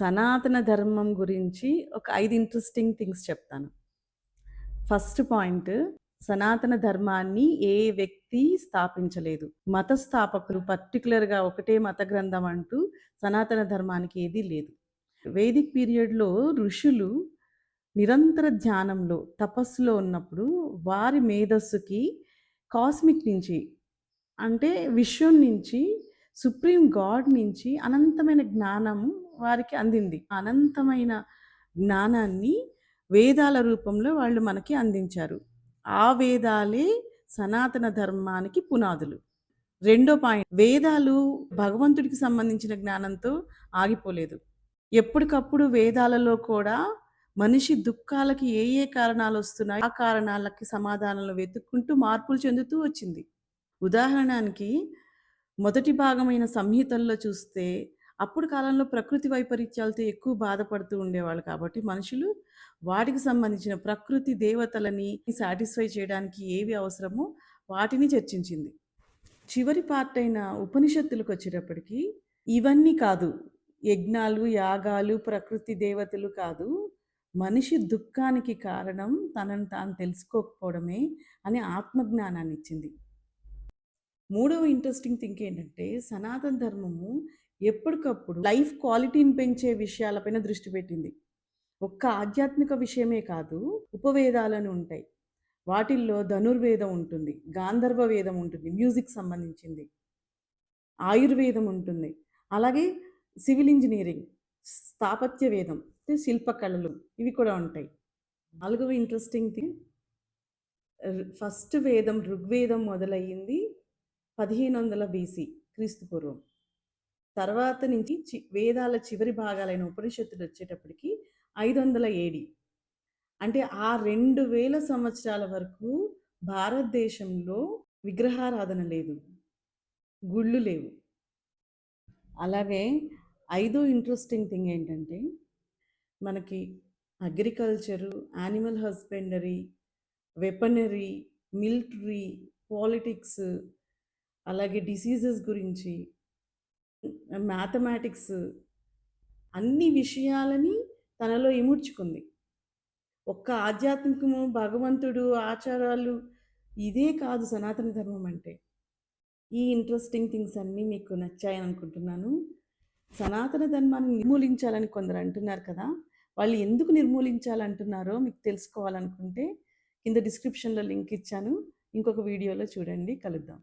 సనాతన ధర్మం గురించి ఒక 5 ఇంట్రెస్టింగ్ థింగ్స్ చెప్తాను. ఫస్ట్ పాయింట్, సనాతన ధర్మాన్ని ఏ వ్యక్తి స్థాపించలేదు. మత స్థాపకులు పర్టిక్యులర్‌గా ఒకటే మత గ్రంథం అంటూ సనాతన ధర్మానికి ఏదీ లేదు. వేదిక్ పీరియడ్‌లో ఋషులు నిరంతర ధ్యానంలో, తపస్సులో ఉన్నప్పుడు వారి మేధస్సుకి కాస్మిక్ నుంచి, అంటే విశ్వం నుంచి, సుప్రీం గాడ్ నుంచి అనంతమైన జ్ఞానం వారికి అందింది. అనంతమైన జ్ఞానాన్ని వేదాల రూపంలో వాళ్ళు మనకి అందించారు. ఆ వేదాలే సనాతన ధర్మానికి పునాదులు. రెండో పాయింట్, వేదాలు భగవంతుడికి సంబంధించిన జ్ఞానంతో ఆగిపోలేదు. ఎప్పటికప్పుడు వేదాలలో కూడా మనిషి దుఃఖాలకి ఏ ఏ కారణాలొస్తున్నాయో, ఆ కారణాలకి సమాధానాలు వెతుక్కుంటూ మార్పులు చెందుతూ వచ్చింది. ఉదాహరణకి మొదటి భాగమైన సంహితల్లో చూస్తే, అప్పుడు కాలంలో ప్రకృతి వైపరీత్యాలతో ఎక్కువ బాధపడుతూ ఉండేవాళ్ళు కాబట్టి మనుషులు వాటికి సంబంధించిన ప్రకృతి దేవతలని సాటిస్ఫై చేయడానికి ఏవి అవసరమో వాటిని చర్చించింది. చివరి పార్ట్ అయిన ఉపనిషత్తులకొచ్చేటప్పటికి ఇవన్నీ కాదు. యజ్ఞాలు, యాగాలు, ప్రకృతి దేవతలు కాదు. మనిషి దుఃఖానికి కారణం తనను తాను తెలుసుకోకపోవడమే అని ఆత్మజ్ఞానాన్నిచ్చింది. మూడవ ఇంట్రెస్టింగ్ థింగ్ ఏంటంటే, సనాతన ధర్మము ఎప్పటికప్పుడు లైఫ్ క్వాలిటీని పెంచే విషయాలపైన దృష్టి పెట్టింది. ఒక్క ఆధ్యాత్మిక విషయమే కాదు, ఉపవేదాలని ఉంటాయి. వాటిల్లో ధనుర్వేదం ఉంటుంది, గాంధర్వ వేదం ఉంటుంది, మ్యూజిక్ సంబంధించింది, ఆయుర్వేదం ఉంటుంది. అలాగే సివిల్ ఇంజనీరింగ్, స్థాపత్య వేదం, శిల్పకళలు ఇవి కూడా ఉంటాయి. నాలుగవ ఇంట్రెస్టింగ్ థింగ్, ఫస్ట్ వేదం ఋగ్వేదం మొదలయ్యింది 1500 బీసీ క్రీస్తు పూర్వం. తర్వాత నుంచి వేదాల చివరి భాగాలైన ఉపనిషత్తులు వచ్చేటప్పటికి 500 ఏడి. అంటే ఆ 2000 సంవత్సరాల వరకు భారతదేశంలో విగ్రహారాధన లేదు, గుళ్ళు లేవు. అలాగే ఐదో ఇంట్రెస్టింగ్ థింగ్ ఏంటంటే, మనకి agriculture, animal husbandry, weaponry, military, politics, అలాగే డిసీజెస్ గురించి, మ్యాథమెటిక్స్, అన్ని విషయాలని తనలో ఇముడ్చుకుంది. ఒక్క ఆధ్యాత్మికము, భగవంతుడు, ఆచారాలు ఇదే కాదు సనాతన ధర్మం అంటే. ఈ ఇంట్రెస్టింగ్ థింగ్స్ అన్నీ మీకు నచ్చాయని అనుకుంటున్నాను. సనాతన ధర్మాన్ని నిర్మూలించాలని కొందరు అంటున్నారు కదా! వాళ్ళు ఎందుకు నిర్మూలించాలంటున్నారో మీకు తెలుసుకోవాలనుకుంటే కింద డిస్క్రిప్షన్‌లో లింక్ ఇచ్చాను. ఇంకొక వీడియోలో చూడండి. కలుద్దాం.